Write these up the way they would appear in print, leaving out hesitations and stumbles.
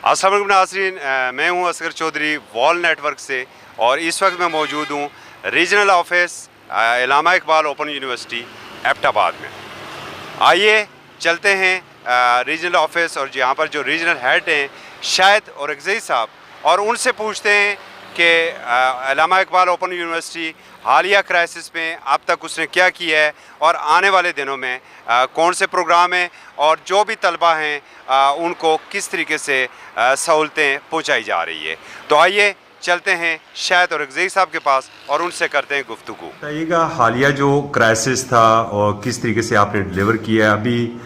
अस्सलाम वालेकुम नाज़रीन, मैं हूं असगर चौधरी वॉल नेटवर्क से और इस वक्त मैं मौजूद हूं रीजनल ऑफिस अल्लामा इकबाल ओपन यूनिवर्सिटी एबटाबाद में। आइए चलते हैं रीजनल ऑफिस और यहाँ पर जो रीजनल हेड हैं शाहिद और अगज़ई साहब, और उनसे पूछते हैं कि अल्लामा इकबाल ओपन यूनिवर्सिटी हालिया क्राइसिस में अब तक उसने क्या किया है और आने वाले दिनों में कौन से प्रोग्राम हैं और जो भी तलबा हैं उनको किस तरीके से सहूलतें पहुंचाई जा रही है। तो आइए चलते हैं शाहिद और अगज़ई साहब के पास और उनसे करते हैं गुफ्तगू। बताइएगा हालिया जो क्राइसिस था और किस तरीके से आपने डिलीवर किया है। अभी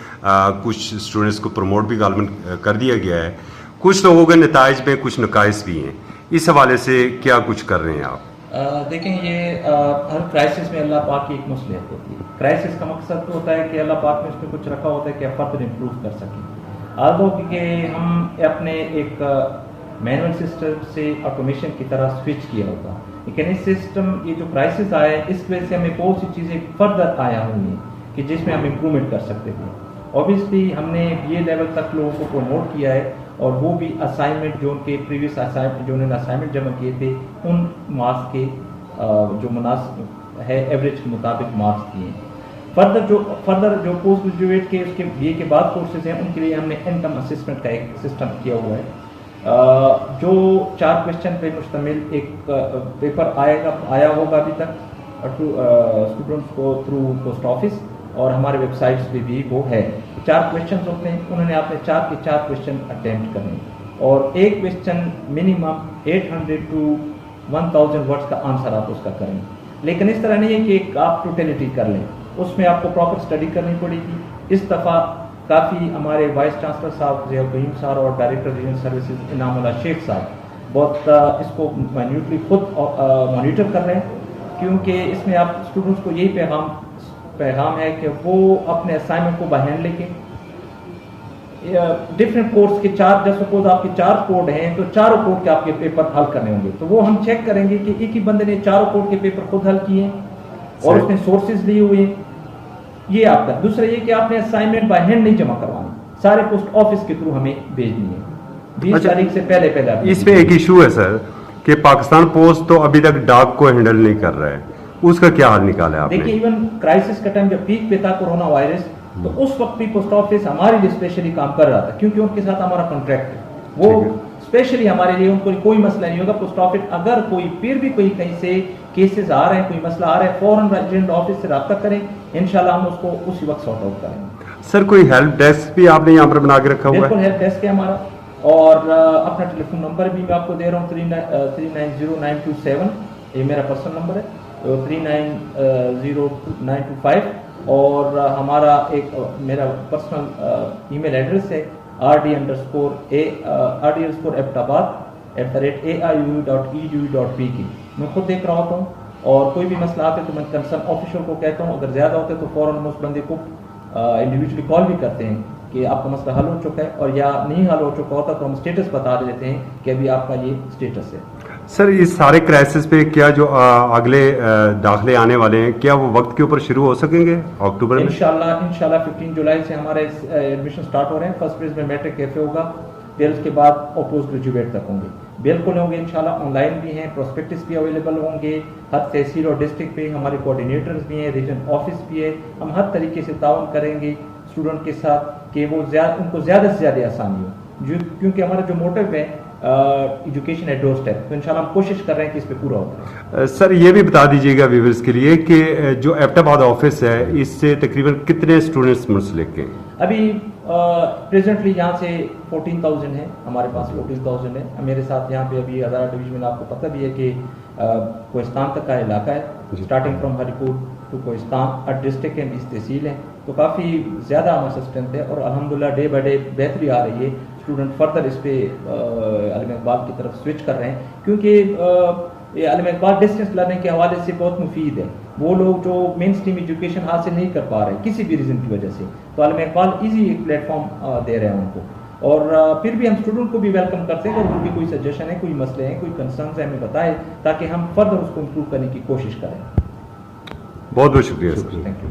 कुछ स्टूडेंट्स को प्रमोट भी गालमन कर दिया गया है, कुछ लोगों के नताइज में कुछ नकाइस भी हैं, इस हवाले से क्या कुछ कर रहे हैं आप? देखें, ये हर क्राइसिस में अल्लाह पाक की एक मसलियत होती है। क्राइसिस का मकसद तो होता है कि अल्लाह पाक ने उसमें कुछ रखा होता है कि आप फर्दर इम्प्रूव कर सकें। आदो कि हम अपने एक मैनुअल सिस्टम से ऑटोमेशन की तरह स्विच किया होगा, लेकिन इस सिस्टम ये जो क्राइसिस आया है इस वजह से हमें बहुत सी चीज़ें फर्दर आया हुई हैं कि जिसमें हम इम्प्रूवमेंट कर सकते थे। ऑब्वियसली हमने BA लेवल तक लोगों को प्रमोट किया है और वो भी असाइनमेंट जो उनके प्रीवियस असाइनमेंट जो उन्होंने असाइनमेंट जमा किए थे उन मार्क्स के जो मुनासिब है एवरेज के मुताबिक मार्क्स दिए। फर्दर जो पोस्ट ग्रेजुएट के उसके BA के बाद कोर्सेज हैं उनके लिए हमने इनकम असिस्टेंट का एक सिस्टम किया हुआ है। जो 4 क्वेश्चन पे मुश्तमिल एक पेपर आया होगा अभी तक स्टूडेंट्स को थ्रू पोस्ट ऑफिस और हमारे वेबसाइट्स पे भी वो है। 4 क्वेश्चन होते हैं, उन्होंने आपने 4 के 4 क्वेश्चन अटेम्प्ट करने और एक क्वेश्चन मिनिमम 800 to 1000 वर्ड्स का आंसर आप उसका करें। लेकिन इस तरह नहीं है कि आप टोटलिटी कर लें, उसमें आपको प्रॉपर स्टडी करनी पड़ेगी। इस दफ़ा काफ़ी हमारे वाइस चांसलर साहब ज़ियाउद्दीन साहब और director regional services Inamullah Sheikh साहब बहुत इसको माइन्यूटली खुद मॉनिटर कर रहे हैं, क्योंकि इसमें आप स्टूडेंट्स को यही पैगाम है कि वो अपने असाइनमेंट को बाहर लेके डिफरेंट कोर्स के 4 जैसे सपोज आपके 4 कोड हैं तो चारों कोड के आपके पेपर हल करने होंगे, तो वो हम चेक करेंगे कि एक ही बंदे ने चारों कोड के पेपर खुद हल किए और उसने सोर्सेज लिए हुए। ये आपका दूसरा ये कि आपने असाइनमेंट बाय हैंड नहीं जमा करवानी, सारे पोस्ट ऑफिस के थ्रू हमें भेजनी है 20 तारीख से पहले। इसमें एक इशू है सर कि पाकिस्तान पोस्ट तो अभी तक डाक को हैंडल नहीं कर रहा है, उसका क्या हल निकाला है आपने? देखिए, इवन क्राइसिस का टाइम जब पीक पे था कोरोना वायरस, तो उस वक्त भी पोस्ट ऑफिस हमारे लिए स्पेशली काम कर रहा था, क्योंकि उनके साथ हमारा कॉन्ट्रैक्ट है। वो स्पेशली हमारे लिए उनको कोई मसला नहीं होगा। पोस्ट ऑफिस अगर कोई फिर भी कोई कहीं से केसेस आ रहे हैं, कोई मसला आ रहा है, फौरन रेजिडेंट ऑफिस से रब्ता करें, इंशाल्लाह हम उसको उसी वक्त सॉर्ट आउट करेंगे। सर कोई हेल्प डेस्क भी आपने यहाँ पर बना के रखा हुआ है? बिल्कुल, हेल्प डेस्क है हमारा और अपना टेलीफोन नंबर भी मैं आपको दे रहा हूँ 390927, ये मेरा पर्सनल नंबर है, 390925 और हमारा एक मेरा पर्सनल ईमेल एड्रेस है rd_abtabad@aiu.edu.pk। मैं खुद देख रहा होता हूँ और कोई भी मसला आते तो मैं कंसर्न ऑफिसर को कहता हूँ, अगर ज़्यादा होते तो फ़ौरन हम उस बंदे को इंडिविजुअली कॉल भी करते हैं कि आपका मसला हल हो चुका है, और या नहीं हल हो चुका होता तो हम स्टेटस बता देते हैं कि अभी आपका ये स्टेटस है। सर इस सारे क्राइसिस पे क्या जो अगले दाखिले आने वाले हैं क्या वो वक्त के ऊपर शुरू हो सकेंगे अक्टूबर में? इंशाल्लाह 15 जुलाई से हमारे एडमिशन स्टार्ट हो रहे हैं। फर्स्ट फेज में मैट्रिक कैफे होगा, फिर उसके बाद और पोस्ट ग्रेजुएट तक होंगे, बिल्कुल होंगे इंशाल्लाह। ऑनलाइन भी हैं, प्रोस्पेक्टस भी अवेलेबल होंगे, हर तहसील और डिस्ट्रिक्ट पे हमारे कोऑर्डिनेटर्स भी हैं, रीजन ऑफिस भी है। हम हर तरीके से ताउन करेंगे स्टूडेंट के साथ कि वो उनको ज़्यादा से ज़्यादा आसानी हो, क्योंकि हमारा जो मोटिव है एजुकेशन एट डोर स्टेप, तो इंशाल्लाह हम कोशिश कर रहे हैं कि इस पे पूरा होता है। सर ये भी बता दीजिएगा व्यूअर्स के लिए कि जो एबटाबाद ऑफिस है इससे तकरीबन कितने स्टूडेंट्स मुंसलिक हैं? अभी प्रेजेंटली यहाँ से 14,000 है, हमारे पास 14,000 है। मेरे साथ यहाँ पे अभी हज़ारा डिवीजन में आपको पता भी है कि कोहिस्तान तक का इलाका है, starting from Haripur to Kohistan 8 district हैं, 20 तहसील हैं, तो काफ़ी ज़्यादा हमारे स्ट्रेंथ है और अल्हम्दुलिल्लाह डे बाई डे बेहतरी आ रही है। स्टूडेंट फर्दर इस पे अल्लामा इकबाल की तरफ स्विच कर रहे हैं, क्योंकि ये अल्लामा इकबाल डिस्टेंस लर्निंग के हवाले से बहुत मुफीद है। वो लोग जो मेन स्ट्रीम एजुकेशन हासिल नहीं कर पा रहे किसी भी रीज़न की वजह से, तो अल्लामा इकबाल ईजी एक प्लेटफॉर्म दे रहे हैं उनको। और फिर भी हम स्टूडेंट को भी वेलकम करते हैं, अगर उनकी कोई सजेशन है, कोई मसले हैं, कोई कंसर्न्स है, हमें बताएं ताकि हम फर्दर उसको इम्प्रूव करने की कोशिश करें। बहुत बहुत शुक्रिया सर, थैंक यू।